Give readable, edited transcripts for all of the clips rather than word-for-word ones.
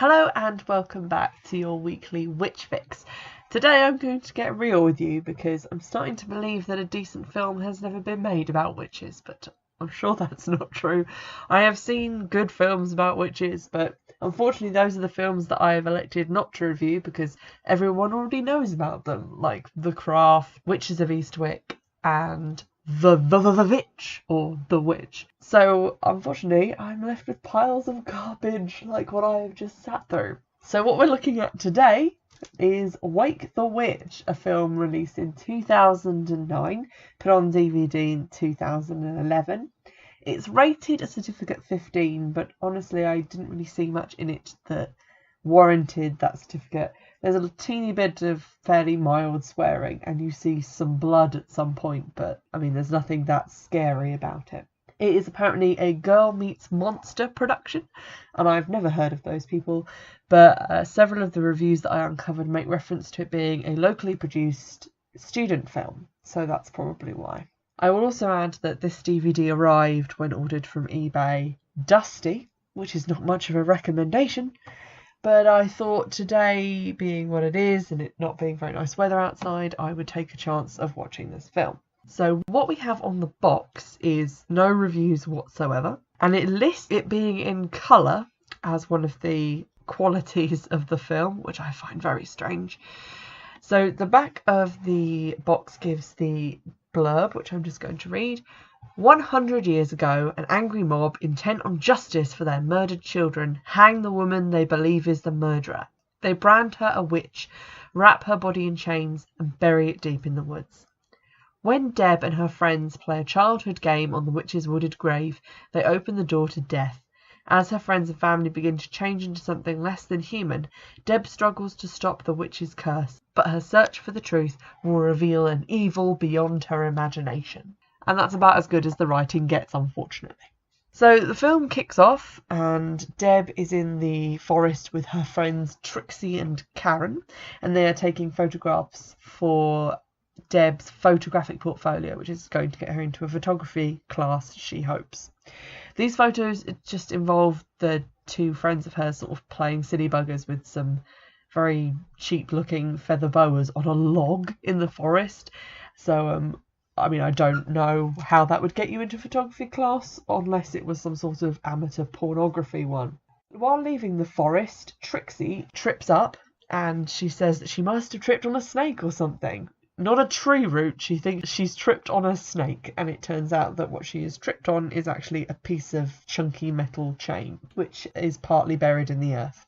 Hello and welcome back to your weekly Witchfix. Today I'm going to get real with you because I'm starting to believe that a decent film has never been made about witches, but I'm sure that's not true. I have seen good films about witches, but unfortunately those are the films that I have elected not to review because everyone already knows about them, like The Craft, Witches of Eastwick, and the Witch, or The Witch. So unfortunately I'm left with piles of garbage like what I have just sat through. So what we're looking at today is Wake the Witch, a film released in 2009, put on DVD in 2011. It's rated a certificate 15, but honestly I didn't really see much in it that warranted that certificate. There's a teeny bit of fairly mild swearing and you see some blood at some point, but I mean there's nothing that scary about it. It is apparently a Girl Meets Monster production, and I've never heard of those people, but several of the reviews that I uncovered make reference to it being a locally produced student film, so that's probably why. I will also add that this DVD arrived when ordered from eBay dusty, which is not much of a recommendation, but I thought today being what it is and it not being very nice weather outside, I would take a chance of watching this film. So what we have on the box is no reviews whatsoever, and it lists it being in colour as one of the qualities of the film, which I find very strange. So the back of the box gives the blurb, which I'm just going to read. 100 years ago, an angry mob intent on justice for their murdered children hang the woman they believe is the murderer. They brand her a witch, wrap her body in chains, and bury it deep in the woods. When Deb and her friends play a childhood game on the witch's wooded grave, they open the door to death. As her friends and family begin to change into something less than human, Deb struggles to stop the witch's curse, but her search for the truth will reveal an evil beyond her imagination. And that's about as good as the writing gets, unfortunately. So the film kicks off and Deb is in the forest with her friends Trixie and Karen, and they are taking photographs for Deb's photographic portfolio, which is going to get her into a photography class, she hopes. These photos just involve the two friends of hers sort of playing silly buggers with some very cheap looking feather boas on a log in the forest. So I mean, I don't know how that would get you into photography class unless it was some sort of amateur pornography one. While leaving the forest, Trixie trips up and she says that she must have tripped on a snake or something. Not a tree root, she thinks she's tripped on a snake, and it turns out that what she has tripped on is actually a piece of chunky metal chain, which is partly buried in the earth.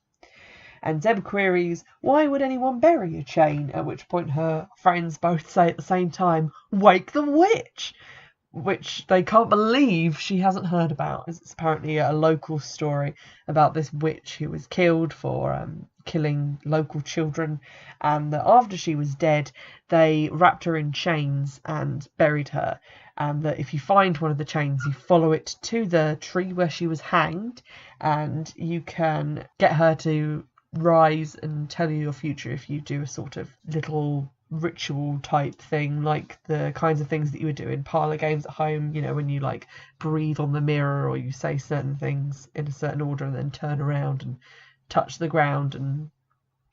And Deb queries, why would anyone bury a chain? At which point her friends both say at the same time, wake the witch! Which they can't believe she hasn't heard about. It's apparently a local story about this witch who was killed for killing local children, and that after she was dead they wrapped her in chains and buried her, and that if you find one of the chains you follow it to the tree where she was hanged and you can get her to rise and tell you your future if you do a sort of little ritual type thing, like the kinds of things that you would do in parlor games at home, you know, when you like breathe on the mirror or you say certain things in a certain order and then turn around and touch the ground and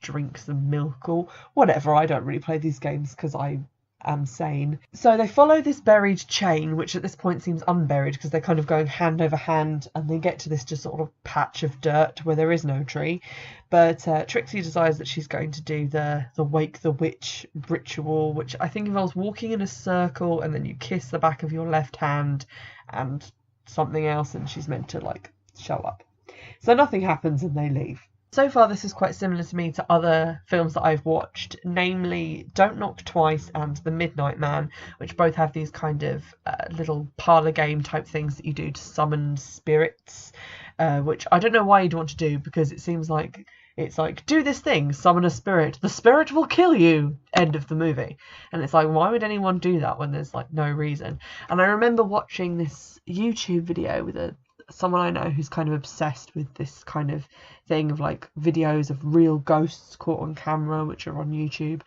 drink some milk or whatever. I don't really play these games because I am sane. So they follow this buried chain, which at this point seems unburied because they're kind of going hand over hand, and they get to this just sort of patch of dirt where there is no tree. But Trixie decides that she's going to do the Wake the Witch ritual, which I think involves walking in a circle and then you kiss the back of your left hand and something else, and she's meant to like show up. So nothing happens and they leave. So far this is quite similar to me to other films that I've watched, namely Don't Knock Twice and The Midnight Man, which both have these kind of little parlour game type things that you do to summon spirits, which I don't know why you'd want to do, because it seems like it's like, do this thing, summon a spirit, the spirit will kill you, end of the movie. And it's like, why would anyone do that when there's like no reason? And I remember watching this YouTube video with a someone I know who's kind of obsessed with this kind of thing of like videos of real ghosts caught on camera, which are on YouTube.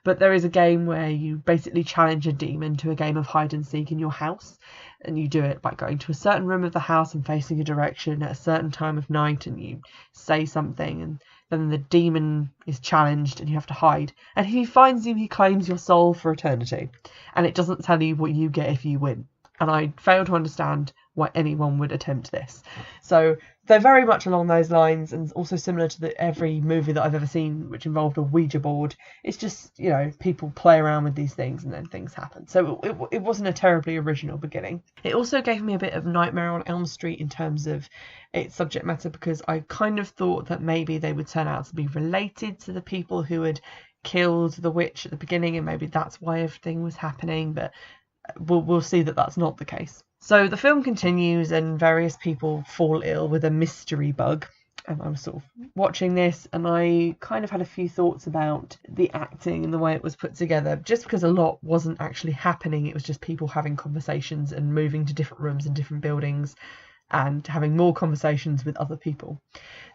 But there is a game where you basically challenge a demon to a game of hide and seek in your house, and you do it by going to a certain room of the house and facing a direction at a certain time of night, and you say something, and then the demon is challenged and you have to hide. And if he finds you, he claims your soul for eternity, and it doesn't tell you what you get if you win. And I fail to understand why anyone would attempt this. So they're very much along those lines, and also similar to every movie that I've ever seen which involved a Ouija board. It's just, you know, people play around with these things and then things happen. So it wasn't a terribly original beginning. It also gave me a bit of Nightmare on Elm Street in terms of its subject matter, because I kind of thought that maybe they would turn out to be related to the people who had killed the witch at the beginning, and maybe that's why everything was happening, but we'll see that that's not the case. So the film continues and various people fall ill with a mystery bug. And I was sort of watching this and I kind of had a few thoughts about the acting and the way it was put together, just because a lot wasn't actually happening. It was just people having conversations and moving to different rooms in different buildings and having more conversations with other people.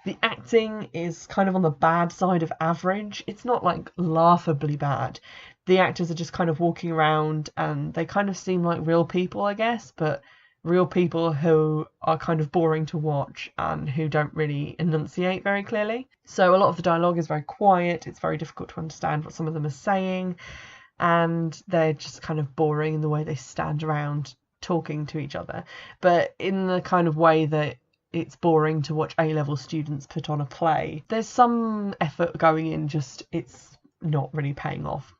The acting is kind of on the bad side of average. It's not like laughably bad. The actors are just kind of walking around and they kind of seem like real people, I guess, but real people who are kind of boring to watch and who don't really enunciate very clearly. So a lot of the dialogue is very quiet. It's very difficult to understand what some of them are saying, and they're just kind of boring in the way they stand around talking to each other, but in the kind of way that it's boring to watch A-level students put on a play. There's some effort going in, just it's not really paying off.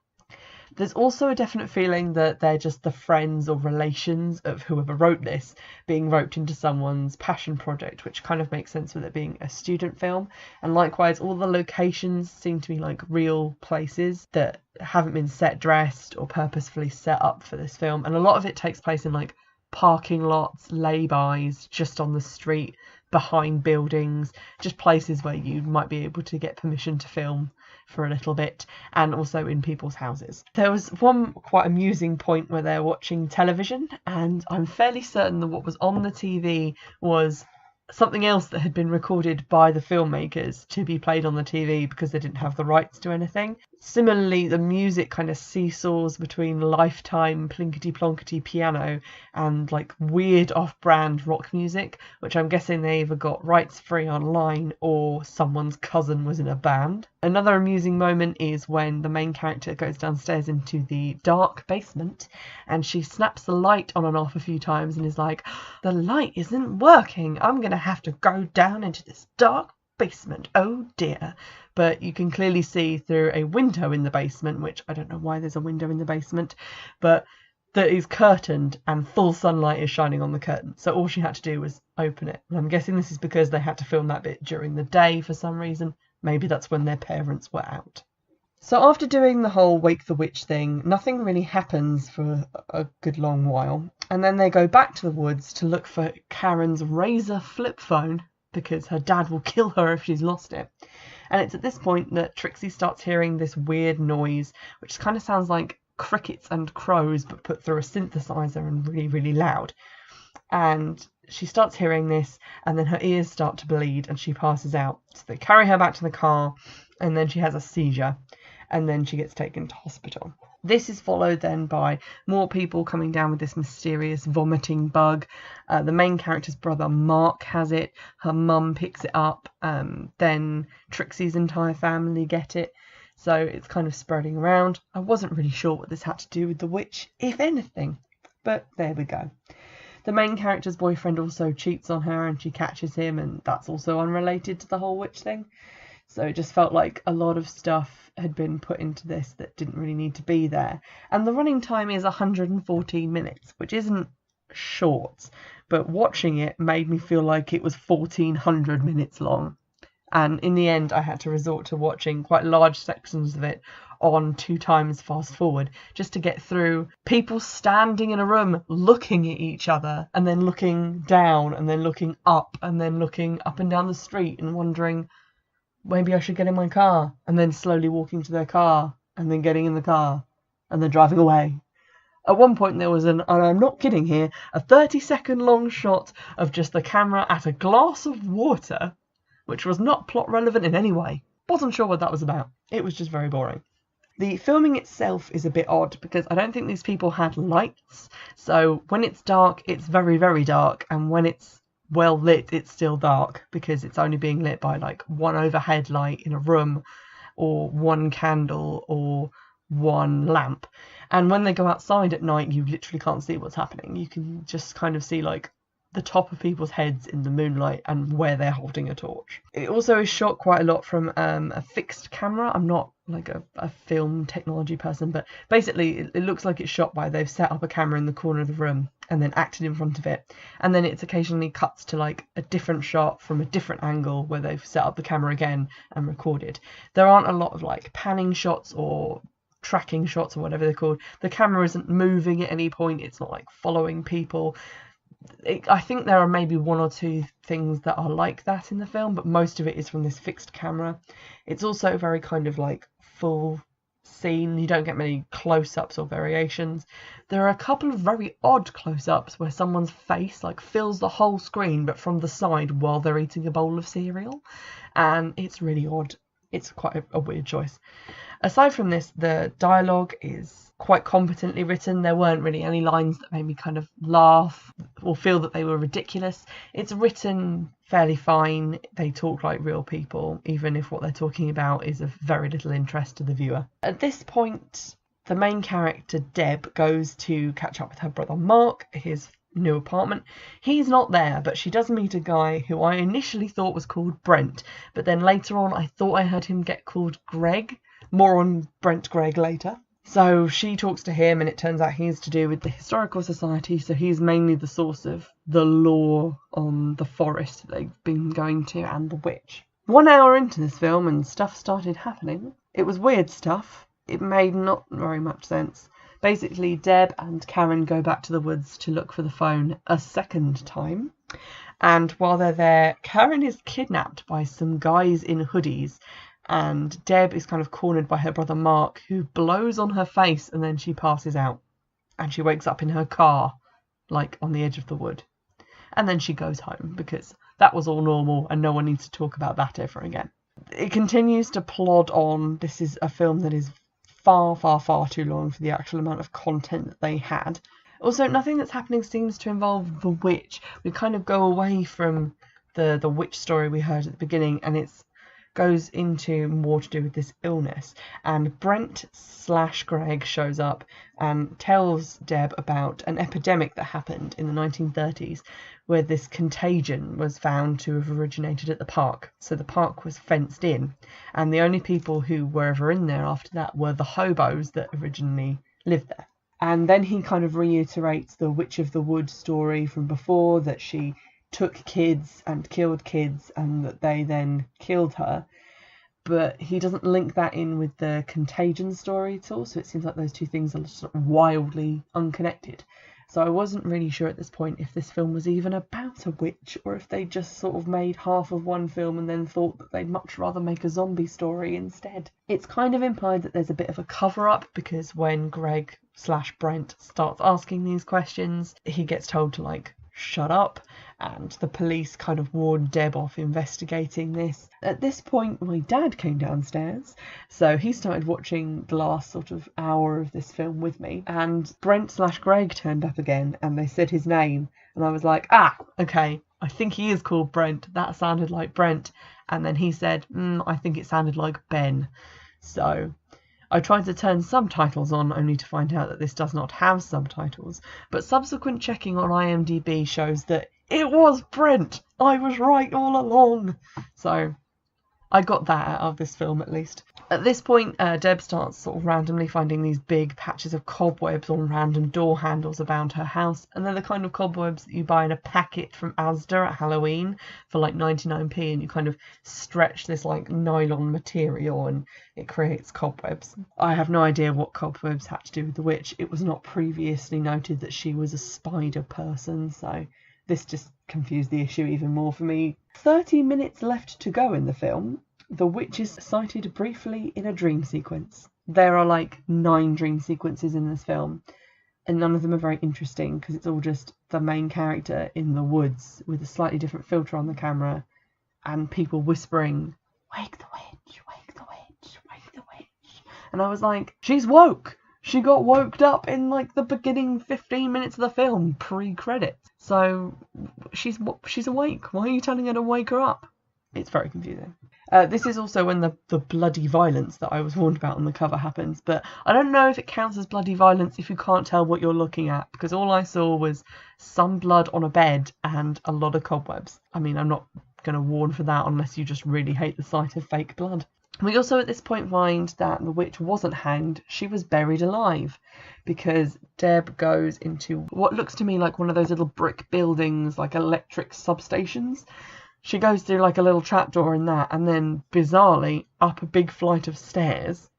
There's also a definite feeling that they're just the friends or relations of whoever wrote this being roped into someone's passion project, which kind of makes sense with it being a student film. And likewise, all the locations seem to be like real places that haven't been set dressed or purposefully set up for this film. And a lot of it takes place in like parking lots, lay-bys, just on the street, behind buildings, just places where you might be able to get permission to film for a little bit, and also in people's houses. There was one quite amusing point where they're watching television, and I'm fairly certain that what was on the TV was something else that had been recorded by the filmmakers to be played on the TV because they didn't have the rights to anything. Similarly, the music kind of seesaws between Lifetime plinkety plonkety piano and like weird off-brand rock music, which I'm guessing they either got rights free online or someone's cousin was in a band. Another amusing moment is when the main character goes downstairs into the dark basement and she snaps the light on and off a few times and is like, "The light isn't working. I'm going to have to go down into this dark basement. Oh dear." But you can clearly see through a window in the basement, which I don't know why there's a window in the basement, but that is curtained and full sunlight is shining on the curtain. So all she had to do was open it. And I'm guessing this is because they had to film that bit during the day for some reason. Maybe that's when their parents were out. So after doing the whole Wake the Witch thing, nothing really happens for a good long while. And then they go back to the woods to look for Karen's Razor flip phone, because her dad will kill her if she's lost it. And it's at this point that Trixie starts hearing this weird noise, which kind of sounds like crickets and crows, but put through a synthesizer and really, really loud. And she starts hearing this, and then her ears start to bleed, and she passes out. So they carry her back to the car, and then she has a seizure, and then she gets taken to hospital. This is followed then by more people coming down with this mysterious vomiting bug. The main character's brother Mark has it. Her mum picks it up. Then Trixie's entire family get it. So it's kind of spreading around. I wasn't really sure what this had to do with the witch, if anything. But there we go. The main character's boyfriend also cheats on her and she catches him, and that's also unrelated to the whole witch thing. So it just felt like a lot of stuff had been put into this that didn't really need to be there. And the running time is 114 minutes, which isn't short, but watching it made me feel like it was 1400 minutes long. And in the end, I had to resort to watching quite large sections of it on 2 times fast forward just to get through people standing in a room looking at each other and then looking down and then looking up and then looking up and down the street and wondering, maybe I should get in my car, and then slowly walking to their car and then getting in the car and then driving away. At one point there was and I'm not kidding here, a 30-second long shot of just the camera at a glass of water, which was not plot relevant in any way. Wasn't sure what that was about. It was just very boring. The filming itself is a bit odd because I don't think these people had lights. So when it's dark, it's very, very dark. And when it's well lit, it's still dark because it's only being lit by like one overhead light in a room or one candle or one lamp. And when they go outside at night, you literally can't see what's happening. You can just kind of see like the top of people's heads in the moonlight and where they're holding a torch. It also is shot quite a lot from a fixed camera. I'm not like a film technology person, but basically it looks like it's shot by they've set up a camera in the corner of the room and then acted in front of it, and then it's occasionally cuts to like a different shot from a different angle where they've set up the camera again and recorded. There aren't a lot of like panning shots or tracking shots or whatever they're called. The camera isn't moving at any point. It's not like following people. I think there are maybe one or two things that are like that in the film, but most of it is from this fixed camera. It's also very kind of like full scene. You don't get many close-ups or variations. There are a couple of very odd close-ups where someone's face like fills the whole screen but from the side while they're eating a bowl of cereal, and it's really odd. It's quite a weird choice. Aside from this, the dialogue is quite competently written. There weren't really any lines that made me kind of laugh or feel that they were ridiculous. It's written fairly fine. They talk like real people, even if what they're talking about is of very little interest to the viewer. At this point, the main character, Deb, goes to catch up with her brother Mark, his new apartment. He's not there, but she does meet a guy who I initially thought was called Brent, but then later on I thought I heard him get called Greg. More on Brent Gregg later. So she talks to him, and it turns out he's to do with the Historical Society, so he's mainly the source of the lore on the forest that they've been going to and the witch. 1 hour into this film and stuff started happening. It was weird stuff. It made not very much sense. Basically, Deb and Karen go back to the woods to look for the phone a second time. And while they're there, Karen is kidnapped by some guys in hoodies. And Deb is kind of cornered by her brother Mark, who blows on her face and then she passes out. And she wakes up in her car, like on the edge of the wood. And then she goes home because that was all normal and no one needs to talk about that ever again. It continues to plod on. This is a film that is far, far, far too long for the actual amount of content that they had. Also, nothing that's happening seems to involve the witch. We kind of go away from the witch story we heard at the beginning, and it's goes into more to do with this illness, and Brent/Greg shows up and tells Deb about an epidemic that happened in the 1930s where this contagion was found to have originated at the park. So the park was fenced in, and the only people who were ever in there after that were the hobos that originally lived there. And then he kind of reiterates the Witch of the Wood story from before, that she took kids and killed kids and that they then killed her, but he doesn't link that in with the contagion story at all, so it seems like those two things are sort of wildly unconnected. So I wasn't really sure at this point if this film was even about a witch, or if they just sort of made half of one film and then thought that they'd much rather make a zombie story instead. It's kind of implied that there's a bit of a cover-up, because when Greg/Brent starts asking these questions, he gets told to like shut up, and the police kind of warned Deb off investigating this. At this point, my dad came downstairs, so he started watching the last sort of hour of this film with me, and Brent/Greg turned up again, and they said his name, and I was like, okay, I think he is called Brent, that sounded like Brent, and then he said, I think it sounded like Ben. So I tried to turn subtitles on, only to find out that this does not have subtitles, but subsequent checking on IMDb shows that it was Brent. I was right all along. So I got that out of this film at least. At this point, Deb starts sort of randomly finding these big patches of cobwebs on random door handles around her house, and they're the kind of cobwebs that you buy in a packet from Asda at Halloween for like 99p, and you kind of stretch this like nylon material and it creates cobwebs. I have no idea what cobwebs had to do with the witch. It was not previously noted that she was a spider person, so this just confused the issue even more for me. 30 minutes left to go in the film. The witch is sighted briefly in a dream sequence. There are like 9 dream sequences in this film. and none of them are very interesting because it's all just the main character in the woods with a slightly different filter on the camera and people whispering, "Wake the witch, wake the witch, wake the witch." And I was like, she's woke. She got woked up in like the beginning 15 minutes of the film, pre-credits. So she's awake. Why are you telling her to wake her up? It's very confusing. This is also when the bloody violence that I was warned about on the cover happens, but I don't know if it counts as bloody violence if you can't tell what you're looking at, because all I saw was some blood on a bed and a lot of cobwebs. I mean, I'm not going to warn for that unless you just really hate the sight of fake blood. We also at this point find that the witch wasn't hanged, she was buried alive, because Deb goes into what looks to me like one of those little brick buildings, like electric substations. She goes through like a little trapdoor in that, and then bizarrely up a big flight of stairs,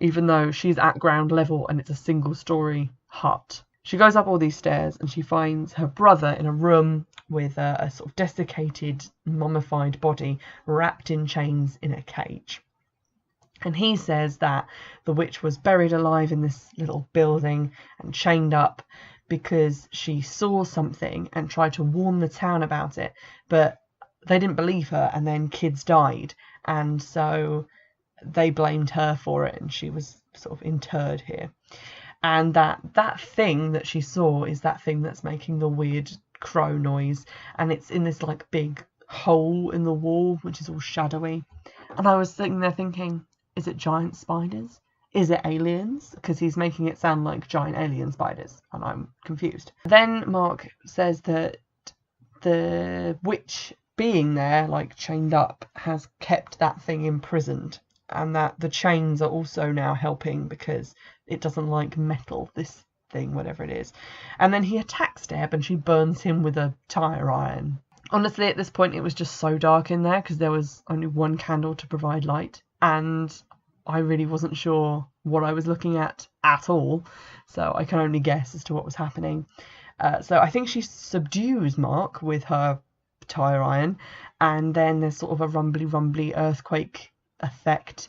even though she's at ground level and it's a single-story hut. She goes up all these stairs and she finds her brother in a room with a sort of desiccated, mummified body wrapped in chains in a cage. And he says that the witch was buried alive in this little building and chained up because she saw something and tried to warn the town about it, but they didn't believe her, and then kids died, and so they blamed her for it, and she was sort of interred here. And that thing that she saw is that thing that's making the weird crow noise, and it's in this like big hole in the wall, which is all shadowy. And I was sitting there thinking, is it giant spiders? Is it aliens? Because he's making it sound like giant alien spiders, and I'm confused. Then Mark says that the witch being there, like chained up, has kept that thing imprisoned, and that the chains are also now helping because it doesn't like metal, this thing, whatever it is. And then he attacks Deb and she burns him with a tire iron. Honestly, at this point it was just so dark in there because there was only one candle to provide light, and I really wasn't sure what I was looking at all, so I can only guess as to what was happening. So I think she subdues Mark with her tire iron, and then there's sort of a rumbly earthquake effect,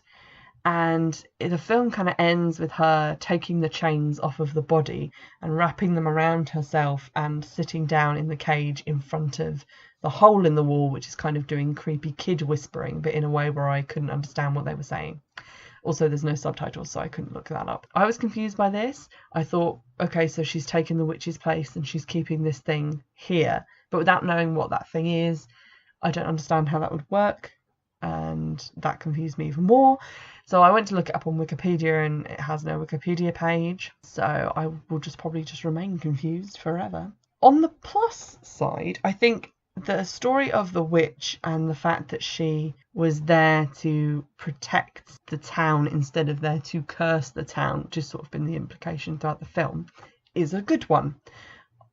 and the film kind of ends with her taking the chains off of the body and wrapping them around herself and sitting down in the cage in front of the hole in the wall, which is kind of doing creepy kid whispering, but in a way where I couldn't understand what they were saying. Also, there's no subtitles, so I couldn't look that up. I was confused by this. I thought, okay, so she's taken the witch's place and she's keeping this thing here, but without knowing what that thing is, I don't understand how that would work, and that confused me even more. So I went to look it up on Wikipedia, and it has no Wikipedia page, so I will probably just remain confused forever. On the plus side, I think the story of the witch and the fact that she was there to protect the town instead of there to curse the town, which has sort of been the implication throughout the film, is a good one.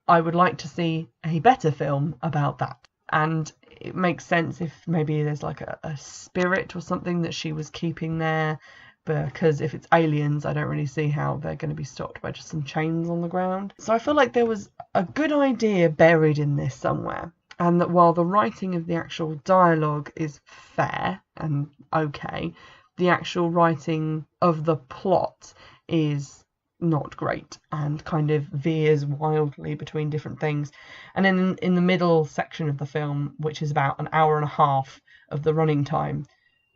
I would like to see a better film about that. And it makes sense if maybe there's like a spirit or something that she was keeping there, because if it's aliens, I don't really see how they're going to be stopped by just some chains on the ground. So I feel like there was a good idea buried in this somewhere, and that while the writing of the actual dialogue is fair and okay, the actual writing of the plot is not great and kind of veers wildly between different things. And then in the middle section of the film, which is about an hour and a half of the running time,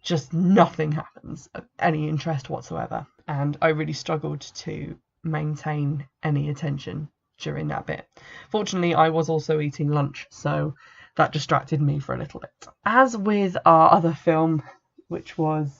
just nothing happens of any interest whatsoever, and I really struggled to maintain any attention during that bit. Fortunately, I was also eating lunch, so that distracted me for a little bit. As with our other film, which was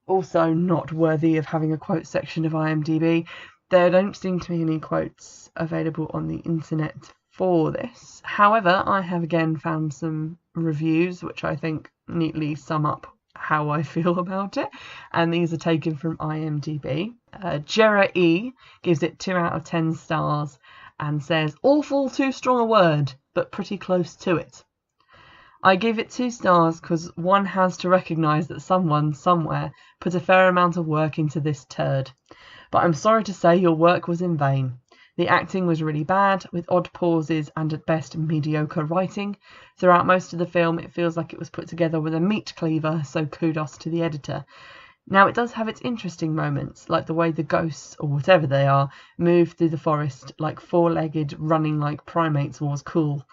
also not worthy of having a quote section of IMDb, there don't seem to be any quotes available on the internet for this. However, I have again found some reviews which I think neatly sum up how I feel about it, and these are taken from IMDb. Jera E gives it 2 out of 10 stars and says, "Awful, too strong a word, but pretty close to it." I give it 2 stars because one has to recognise that someone, somewhere, put a fair amount of work into this turd. But I'm sorry to say your work was in vain. The acting was really bad, with odd pauses and at best mediocre writing. Throughout most of the film, it feels like it was put together with a meat cleaver, so kudos to the editor. Now, it does have its interesting moments, like the way the ghosts, or whatever they are, move through the forest like four-legged, running like primates was cool.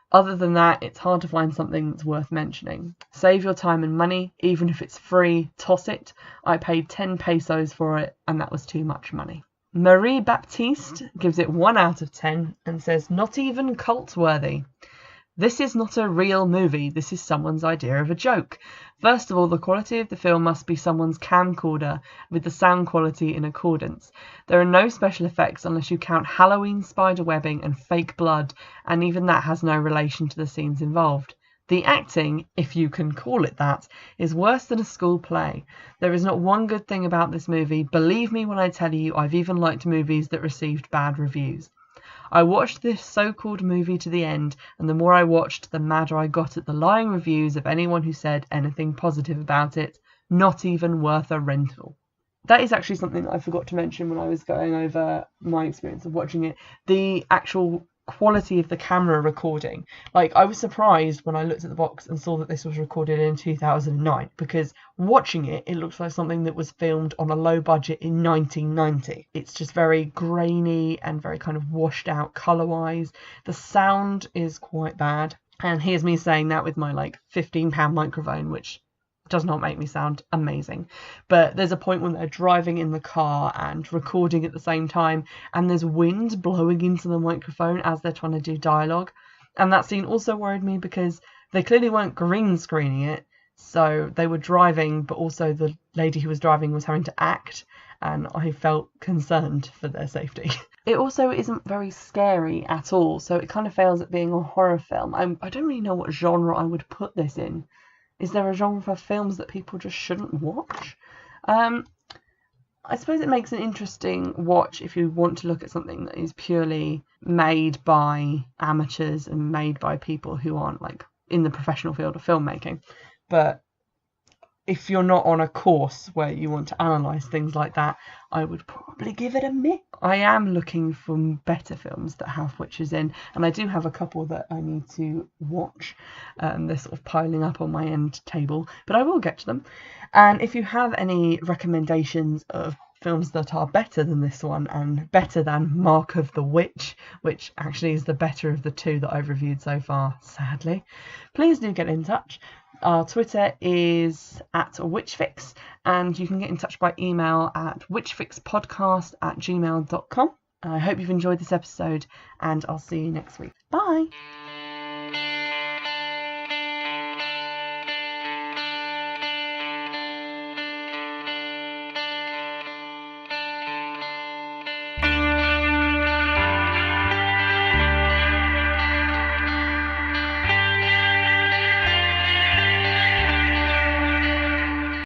Other than that, it's hard to find something that's worth mentioning. Save your time and money, even if it's free, toss it. I paid 10 pesos for it, and that was too much money. Marie Baptiste gives it 1 out of 10 and says, not even cult-worthy. This is not a real movie, this is someone's idea of a joke. First of all, the quality of the film must be someone's camcorder with the sound quality in accordance. There are no special effects unless you count Halloween spider webbing and fake blood, and even that has no relation to the scenes involved. The acting, if you can call it that, is worse than a school play. There is not one good thing about this movie. Believe me when I tell you, I've even liked movies that received bad reviews. I watched this so-called movie to the end, and the more I watched, the madder I got at the lying reviews of anyone who said anything positive about it. Not even worth a rental. That is actually something that I forgot to mention when I was going over my experience of watching it. The actual quality of the camera recording. Like, I was surprised when I looked at the box and saw that this was recorded in 2009, because watching it, it looks like something that was filmed on a low budget in 1990. It's just very grainy and very kind of washed out colour-wise. The sound is quite bad. And here's me saying that with my like £15 microphone, which does not make me sound amazing. But there's a point when they're driving in the car and recording at the same time, and there's wind blowing into the microphone as they're trying to do dialogue. And that scene also worried me because they clearly weren't green screening it, so they were driving, but also the lady who was driving was having to act, and I felt concerned for their safety. It also isn't very scary at all, so it kind of fails at being a horror film. I don't really know what genre I would put this in. Is there a genre for films that people just shouldn't watch? I suppose it makes an interesting watch if you want to look at something that is purely made by amateurs and made by people who aren't like in the professional field of filmmaking. But if you're not on a course where you want to analyse things like that, I would probably give it a miss. I am looking for better films that have witches in, and I do have a couple that I need to watch. They're sort of piling up on my end table, but I will get to them. And if you have any recommendations of films that are better than this one and better than Mark of the Witch, which actually is the better of the two that I've reviewed so far, sadly, please do get in touch. Our Twitter is @Witchfix, and you can get in touch by email at witchfixpodcast@gmail.com. I hope you've enjoyed this episode, and I'll see you next week. Bye!